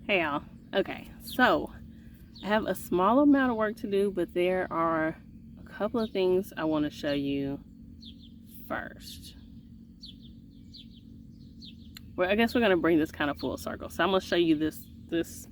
Hey y'all. Okay, so I have a small amount of work to do, but there are a couple of things I want to show you first. Well, I guess we're gonna bring this kind of full circle. So I'm gonna show you this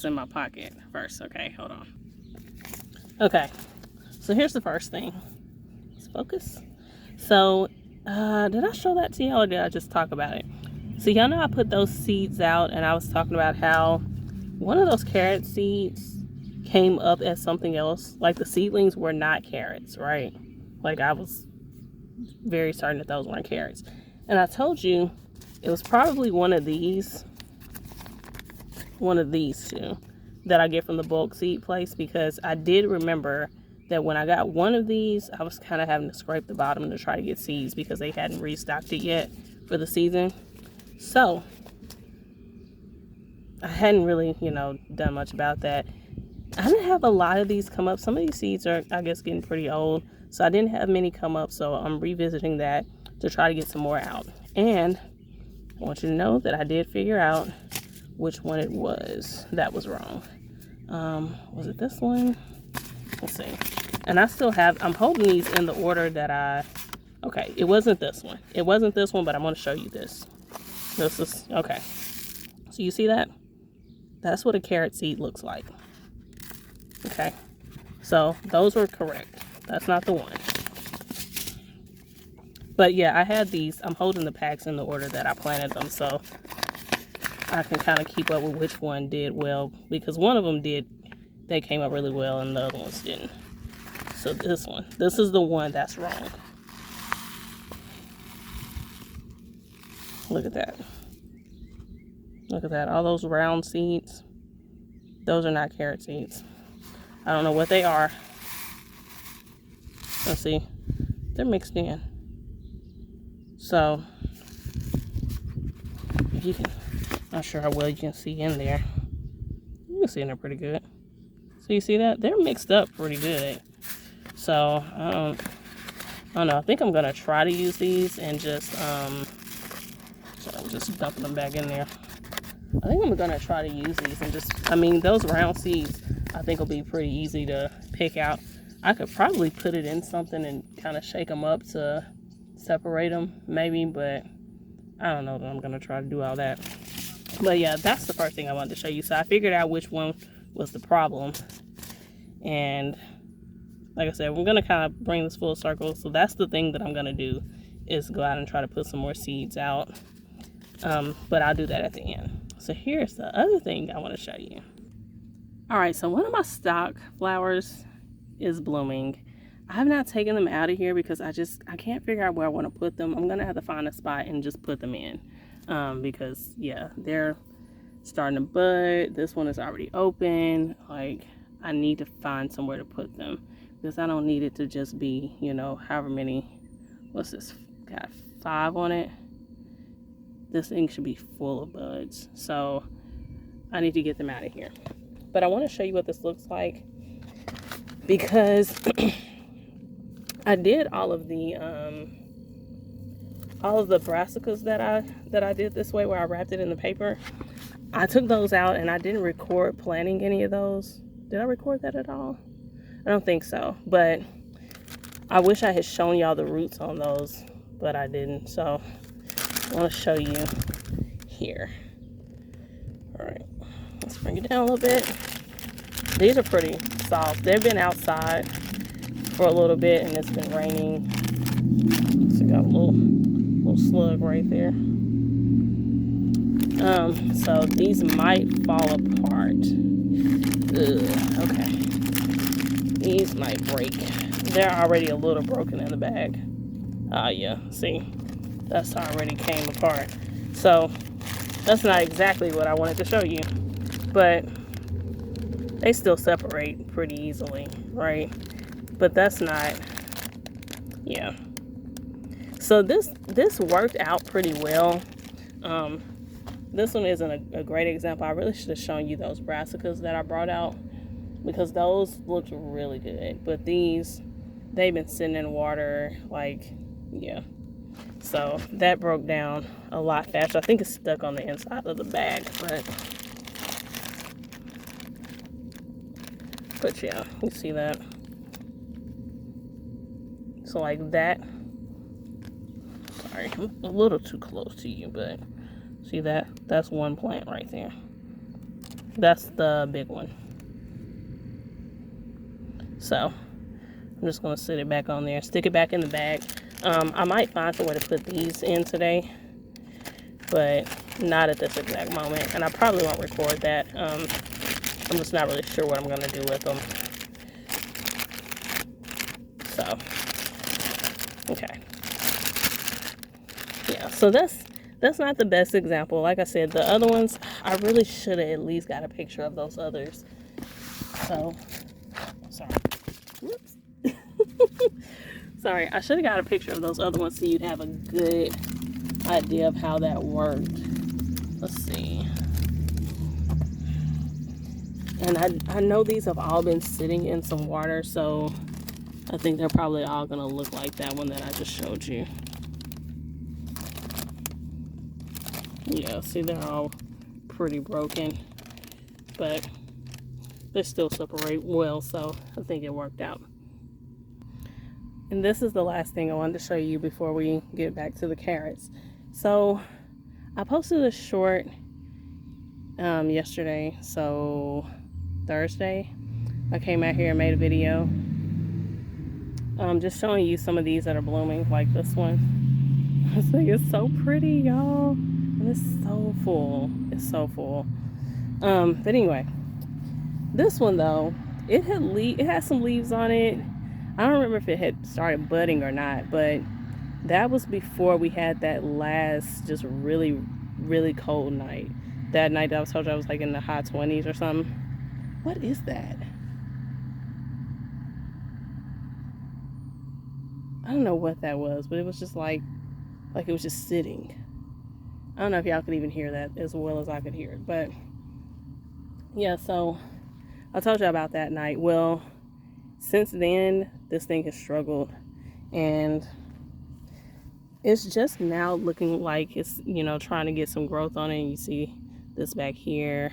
in my pocket first. Okay, hold on. Okay, so here's the first thing. Let's focus. So, did I show that to y'all or did I just talk about it? So y'all know I put those seeds out and I was talking about how one of those carrot seeds came up as something else. Like the seedlings were not carrots, right? Like I was very certain that those weren't carrots. And I told you it was probably one of these two that I get from the bulk seed place, because I did remember that when I got one of these, I was kind of having to scrape the bottom to try to get seeds because they hadn't restocked it yet for the season. So I hadn't really, done much about that. I didn't have a lot of these come up. Some of these seeds are, I guess, getting pretty old, so I didn't have many come up, so I'm revisiting that to try to get some more out. And I want you to know that I did figure out which one it was that was wrong. Was it this one? Let's see. And I still have, I'm holding these in the order that okay, it wasn't this one. It wasn't this one, but I'm going to show you this. This is, okay. So you see that? That's what a carrot seed looks like. Okay. So those were correct. That's not the one. But yeah, I had these. I'm holding the packs in the order that I planted them, so I can kind of keep up with which one did well, because one of them did, they came up really well and the other ones didn't. So this is the one that's wrong. Look at that. Look at that. All those round seeds, those are not carrot seeds. I don't know what they are. Let's see. They're mixed in. So, if you can, not sure how well you can see in there. You can see in there pretty good. So you see that? They're mixed up pretty good. So, I don't know. I think I'm going to try to use these and just, so I'm just dumping them back in there. I think I'm going to try to use these and just, those round seeds, I think will be pretty easy to pick out. I could probably put it in something and kind of shake them up to separate them, maybe, but I don't know that I'm going to try to do all that. But yeah, that's the first thing I wanted to show you. So I figured out which one was the problem. And like I said, we're going to kind of bring this full circle. So that's the thing that I'm going to do, is go out and try to put some more seeds out. But I'll do that at the end. So here's the other thing I want to show you. All right, so one of my stock flowers is blooming. I have not taken them out of here because I can't figure out where I want to put them. I'm going to have to find a spot and just put them in. Because yeah, they're starting to bud. This one is already open. Like, I need to find somewhere to put them, because I don't need it to just be, however many, what's this, got 5 on it. This thing should be full of buds. So I need to get them out of here. But I want to show you what this looks like, because I did all of the brassicas that I did this way, where I wrapped it in the paper. I took those out and I didn't record planting any of those. Did I record that at all? I don't think so, but I wish I had shown y'all the roots on those, but I didn't. So I want to show you here. All right, let's bring it down a little bit. These are pretty soft. They've been outside for a little bit and it's been raining. So got a little slug right there. So these might fall apart. Ugh, okay. These might break. They're already a little broken in the bag. Yeah, see, that's already came apart. So that's not exactly what I wanted to show you, but they still separate pretty easily, right? But that's not, yeah. So this worked out pretty well. This one isn't a great example. I really should have shown you those brassicas that I brought out, because those looked really good. But these, they've been sitting in water, like, yeah. So that broke down a lot faster. I think it's stuck on the inside of the bag, but But yeah, you see that? So like that. Sorry, I'm a little too close to you, but see that? That's one plant right there. That's the big one. So I'm just gonna sit it back on there, stick it back in the bag. I might find some way to put these in today, but not at this exact moment. And I probably won't record that. I'm just not really sure what I'm gonna do with them. So, okay. Yeah, so that's not the best example. Like I said, the other ones, I really should have at least got a picture of those others. So, sorry. Whoops. Sorry, I should have got a picture of those other ones so you'd have a good idea of how that worked. Let's see. And I know these have all been sitting in some water, so I think they're probably all gonna look like that one that I just showed you. Yeah, see, they're all pretty broken, but they still separate well, so I think it worked out. And this is the last thing I wanted to show you before we get back to the carrots. So I posted a short yesterday, so Thursday I came out here and made a video just showing you some of these that are blooming, like this one. This thing is so pretty, y'all, and it's so full. It's so full. But anyway, this one though, it had some leaves on it. I don't remember if it had started budding or not, but that was before we had that last just really, really cold night. That night that I told you I was like in the high 20s or something. What is that? I don't know what that was, but it was just like it was just sitting. I don't know if y'all could even hear that as well as I could hear it, but yeah, so I told you about that night. Well, since then, this thing has struggled, and it's just now looking like it's, you know, trying to get some growth on it. And you see this back here.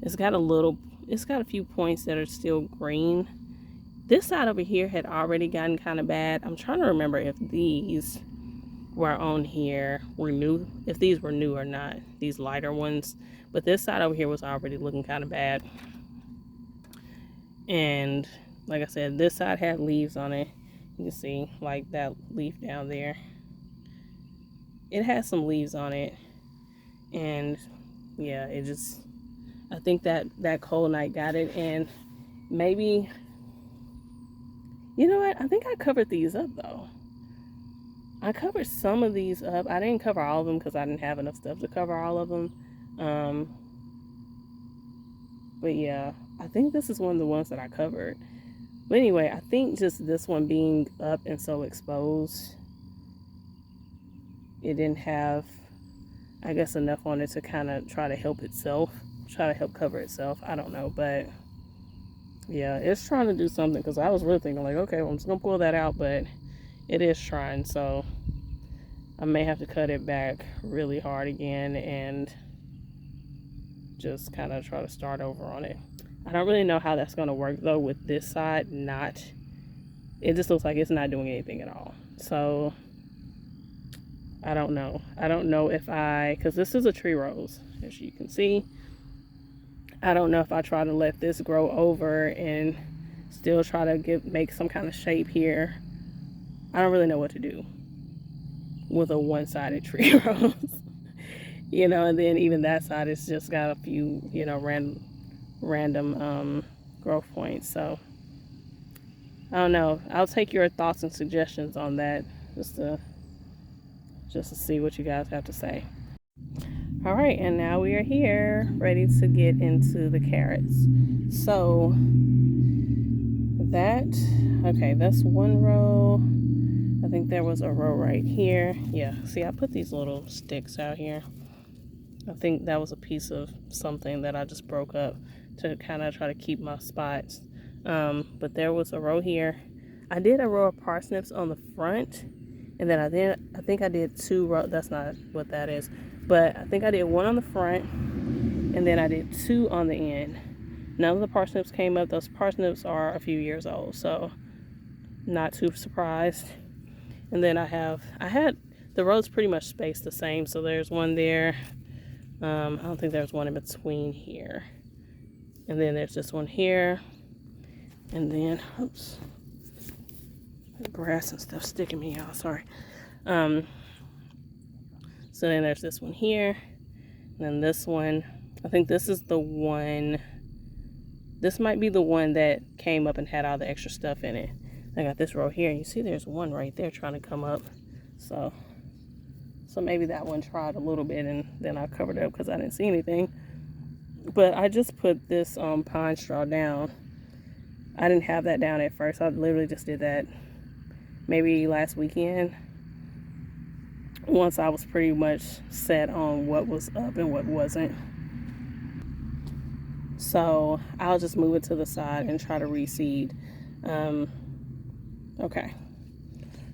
It's got a few points that are still green. This side over here had already gotten kind of bad. I'm trying to remember if these were on here were new, if these were new or not, these lighter ones. But this side over here was already looking kind of bad. And like I said, this side had leaves on it. You can see like that leaf down there. It has some leaves on it. And yeah, it just, I think that cold night got it. And maybe, you know what? I think I covered these up though. I covered some of these up. I didn't cover all of them because I didn't have enough stuff to cover all of them. But yeah, I think this is one of the ones that I covered. But anyway, I think just this one being up and so exposed, it didn't have, I guess, enough on it to kind of try to help itself, try to help cover itself. I don't know, but yeah, it's trying to do something, because I was really thinking like, okay, well, I'm just gonna pull that out, but it is trying, so I may have to cut it back really hard again and just kind of try to start over on it. I don't really know how that's going to work though with this side. It just looks like it's not doing anything at all. So I don't know. I don't know if because this is a tree rose, as you can see. I don't know if I try to let this grow over and still try to make some kind of shape here. I don't really know what to do with a one-sided tree rose. You know, and then even that side, it's just got a few, you know, random growth points. So I don't know. I'll take your thoughts and suggestions on that, just to see what you guys have to say. All right, and now we are here ready to get into the carrots. So that's one row. I think there was a row right here. Yeah, see, I put these little sticks out here. I think that was a piece of something that I just broke up to kind of try to keep my spots. But there was a row here. I did a row of parsnips on the front, and then I think I did 2 rows. That's not what that is, but I think I did 1 on the front, and then I did 2 on the end. None of the parsnips came up. Those parsnips are a few years old, so not too surprised. And then I had the rows pretty much spaced the same, so there's one there. I don't think there's one in between here. And then there's this one here. And then, oops, grass and stuff sticking me, y'all, sorry. So then there's this one here. And then this one, I think this is the one, this might be the one that came up and had all the extra stuff in it. I got this row here, and you see there's one right there trying to come up. So maybe that one tried a little bit, and then I covered it up because I didn't see anything. But I just put this pine straw down. I didn't have that down at first. I literally just did that maybe last weekend, once I was pretty much set on what was up and what wasn't. So I'll just move it to the side and try to reseed. Okay,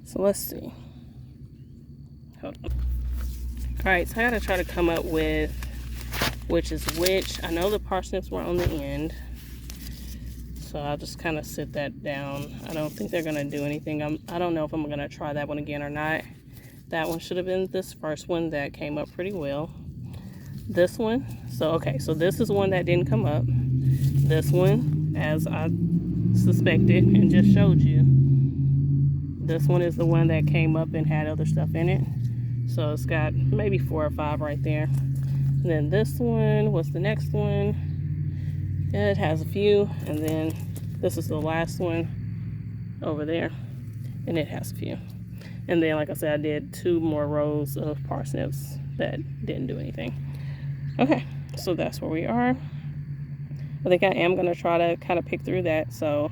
so let's see. Hold on. All right, so I gotta try to come up with which is which. I know the parsnips were on the end, so I'll just kind of sit that down. I don't think they're gonna do anything. I don't know if I'm gonna try that one again or not. That one should have been this first one that came up pretty well. This one, so okay, so this is one that didn't come up. This one, as I suspected and just showed you, this one is the one that came up and had other stuff in it. So it's got maybe 4 or 5 right there. And then this one was the next one. It has a few. And then this is the last one over there. And it has a few. And then, like I said, I did 2 more rows of parsnips that didn't do anything. Okay, so that's where we are. I think I am going to try to kind of pick through that. So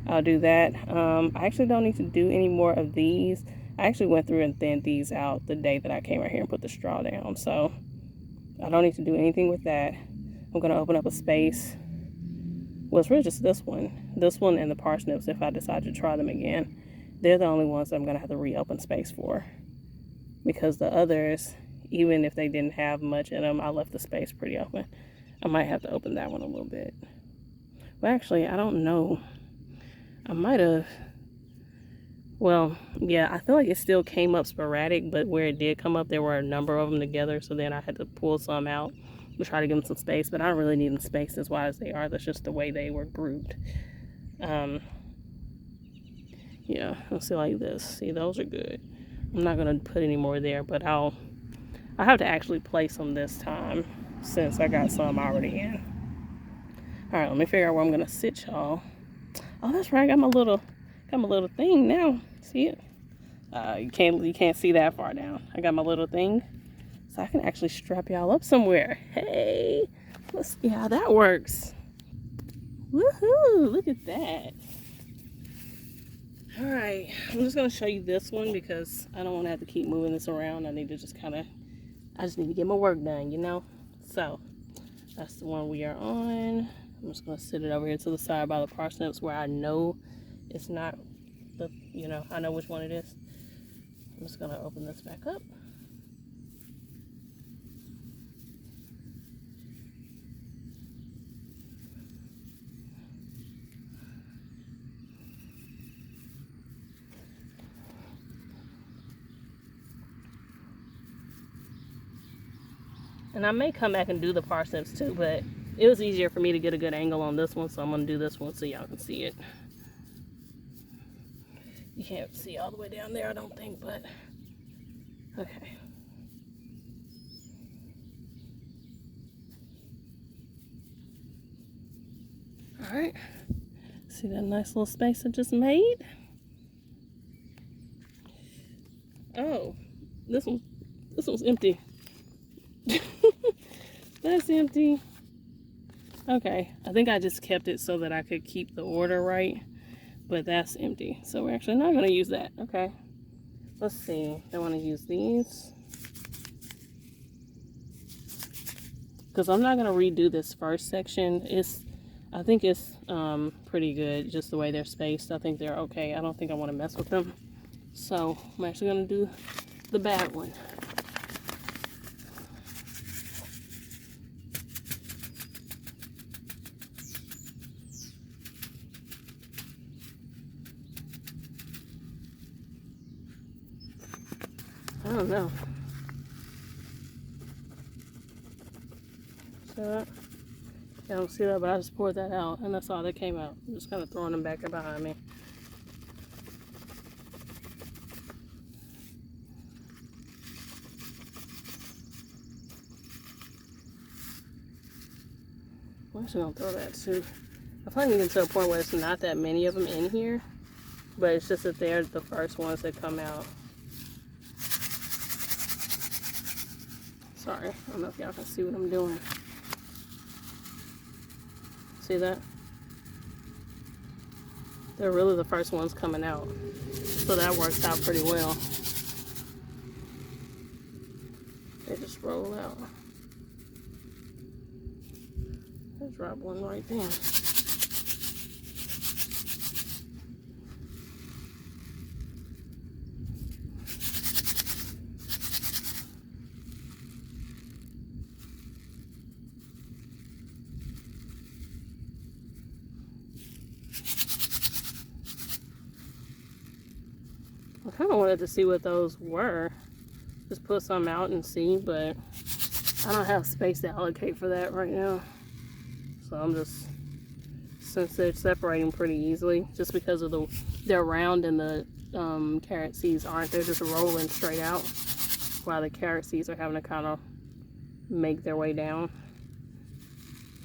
I'll do that. I actually don't need to do any more of these. I actually went through and thinned these out the day that I came right here and put the straw down. So I don't need to do anything with that. I'm going to open up a space. Well, it's really just this one. This one and the parsnips, if I decide to try them again. They're the only ones that I'm going to have to reopen space for. Because the others, even if they didn't have much in them, I left the space pretty open. I might have to open that one a little bit. But actually, I don't know. I might have... Well, yeah, I feel like it still came up sporadic, but where it did come up, there were a number of them together, so then I had to pull some out to try to give them some space, but I don't really need them spaced as wide as they are. That's just the way they were grouped. Yeah, let's see, like this. See, those are good. I'm not going to put any more there, but I have to actually place them this time since I got some already in. All right, let me figure out where I'm going to sit, y'all. Oh, that's right, I got my little thing now. See it? You can't see that far down. I got my little thing, so I can actually strap y'all up somewhere. Hey, let's see how that works. Woohoo! Look at that. All right, I'm just gonna show you this one because I don't want to have to keep moving this around. I need to just I just need to get my work done, you know. So that's the one we are on. I'm just gonna sit it over here to the side by the parsnips where I know it's not the, I know which one it is. I'm just gonna open this back up. And I may come back and do the parsnips too, but it was easier for me to get a good angle on this one, so I'm gonna do this one so y'all can see it. You can't see all the way down there, I don't think, but okay. All right, see that nice little space I just made? Oh, this one's empty. That's empty. Okay, I think I just kept it so that I could keep the order right, but that's empty. So we're actually not gonna use that. Okay, let's see. I wanna use these because I'm not gonna redo this first section. I think it's pretty good just the way they're spaced. I think they're okay. I don't think I wanna mess with them. So I'm actually gonna do the bad one. I don't know. So, I don't see that, but I just poured that out, and that's all that came out. I'm just kind of throwing them back there behind me. I'm just gonna throw that too. I finally get to a point where it's not that many of them in here, but it's just that they're the first ones that come out. Sorry, I don't know if y'all can see what I'm doing. See that? They're really the first ones coming out. So that works out pretty well. They just roll out. I dropped one right there. I kind of wanted to see what those were. Just put some out and see, but I don't have space to allocate for that right now. So I'm just, since they're separating pretty easily, just because of they're round and the carrot seeds aren't, they're just rolling straight out, while the carrot seeds are having to kind of make their way down.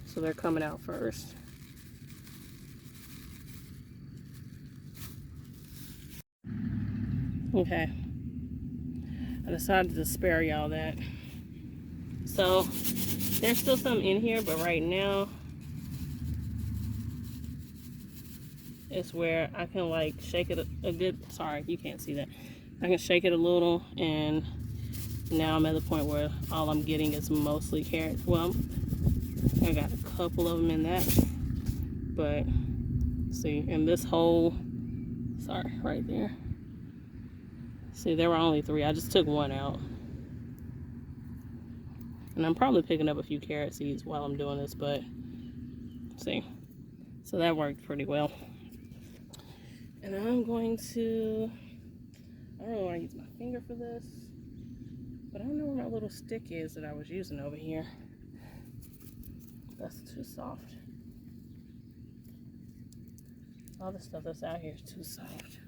So they're coming out first. Okay, I decided to spare y'all that. So there's still some in here, but right now it's where I can like shake it a good, sorry, you can't see that. I can shake it a little, and now I'm at the point where all I'm getting is mostly carrots. Well, I got a couple of them in that, but see, in this whole, sorry, right there. See, there were only 3. I just took one out. And I'm probably picking up a few carrot seeds while I'm doing this, but see. So that worked pretty well. And I'm going to, I don't really want to use my finger for this, but I don't know where my little stick is that I was using over here. That's too soft. All the stuff that's out here is too soft.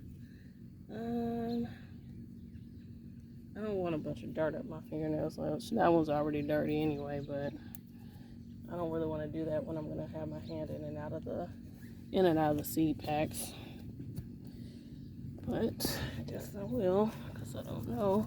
I don't want a bunch of dirt up my fingernails. That one's already dirty anyway, but I don't really want to do that when I'm going to have my hand in and out of the seed packs. But I guess I will, because I don't know.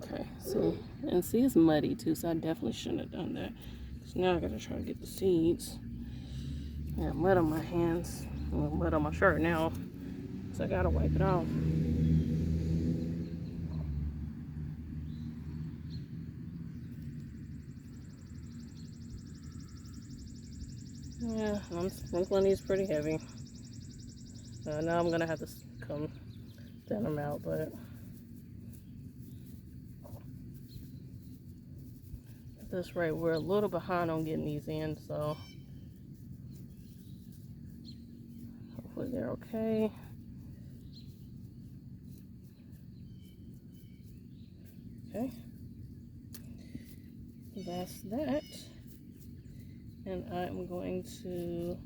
Okay, see it's muddy too, so I definitely shouldn't have done that. So now I gotta try to get the seeds. I got mud on my hands, mud on my shirt now, so I gotta wipe it off. Yeah, I'm sprinkling these pretty heavy. Now I'm gonna have to come thin them out, but at this rate, we're a little behind on getting these in, so hopefully they're okay. Okay, that's that. And I'm going to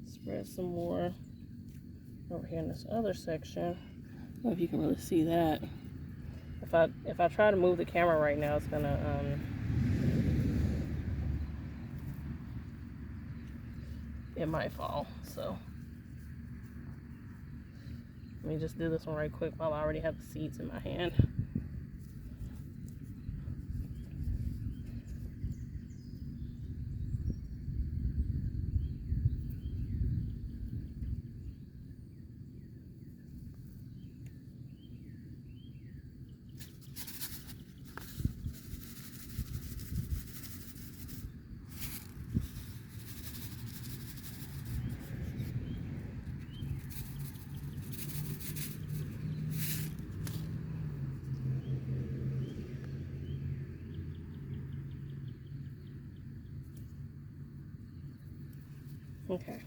spread some more over here in this other section. I don't know if you can really see that. If I try to move the camera right now, it's gonna it might fall. So let me just do this one right quick while I already have the seeds in my hand. Okay.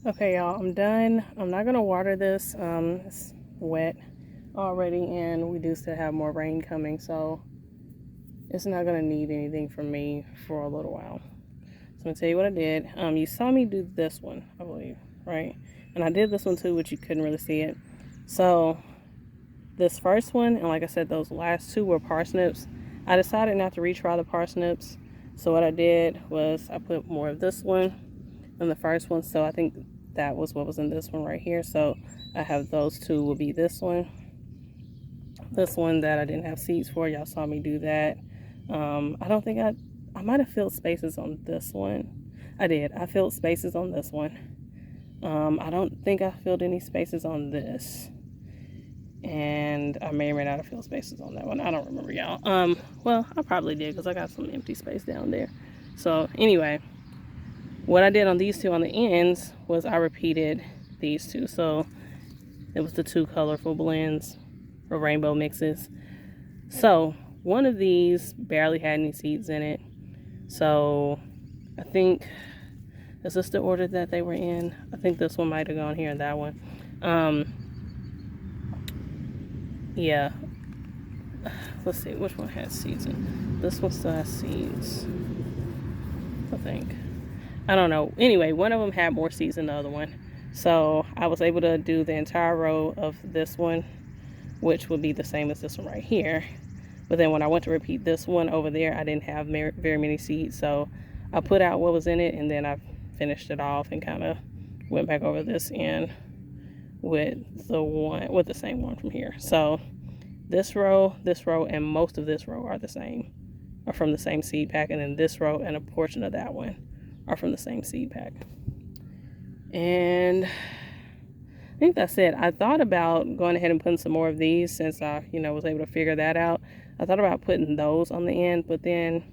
Okay, y'all, I'm done. I'm not gonna water this. It's wet already, and we do still have more rain coming, so it's not gonna need anything from me for a little while. So I'm gonna tell you what I did. You saw me do this one, I believe, right? And I did this one too, but you couldn't really see it. So this first one, and like I said, those last two were parsnips. I decided not to retry the parsnips, so what I did was I put more of this one in the first one. So I think that was what was in this one right here. So I have those two will be this one that I didn't have seeds for. Y'all saw me do that. I don't think I might have filled spaces on this one. I did. I filled spaces on this one. I don't think I filled any spaces on this, and I may or may not have filled spaces on that one. I don't remember, y'all. Well, I probably did, because I got some empty space down there. So anyway, what I did on these two on the ends was I repeated these two. So it was the two colorful blends or rainbow mixes. So one of these barely had any seeds in it. So I think, is this the order that they were in? I think this one might have gone here and that one. Yeah. Let's see, which one has seeds in? This one still has seeds, I think. I don't know. Anyway, one of them had more seeds than the other one. So I was able to do the entire row of this one, which would be the same as this one right here. But then when I went to repeat this one over there, I didn't have very many seeds. So I put out what was in it, and then I finished it off and kind of went back over this end with the same one from here. So this row, and most of this row are from the same seed pack, and then this row and a portion of that one are from the same seed pack. And I think that's it. I thought about going ahead and putting some more of these, since I, was able to figure that out. I thought about putting those on the end, but then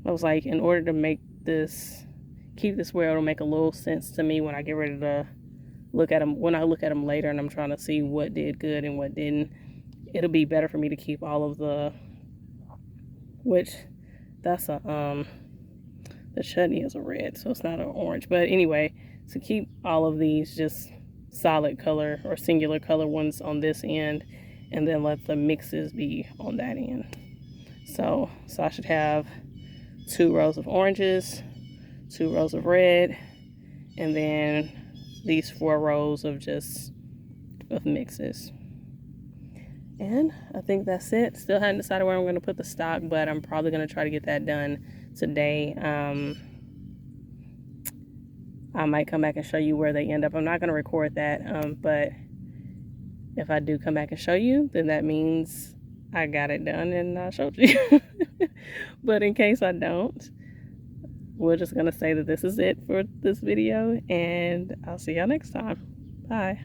I was like, in order to make this, keep this where it'll make a little sense to me when I get ready to look at them, when I look at them later and I'm trying to see what did good and what didn't, it'll be better for me to keep all of the, which that's a, the chutney is a red, so it's not an orange. But anyway, to keep all of these just solid color or singular color ones on this end, and then let the mixes be on that end. So I should have 2 rows of oranges, 2 rows of red, and then these 4 rows of mixes. And I think that's it. Still haven't decided where I'm going to put the stock, but I'm probably going to try to get that done today. I might come back and show you where they end up. I'm not going to record that, but if I do come back and show you, then that means I got it done and I showed you. But in case I don't, we're just going to say that this is it for this video, and I'll see y'all next time. Bye.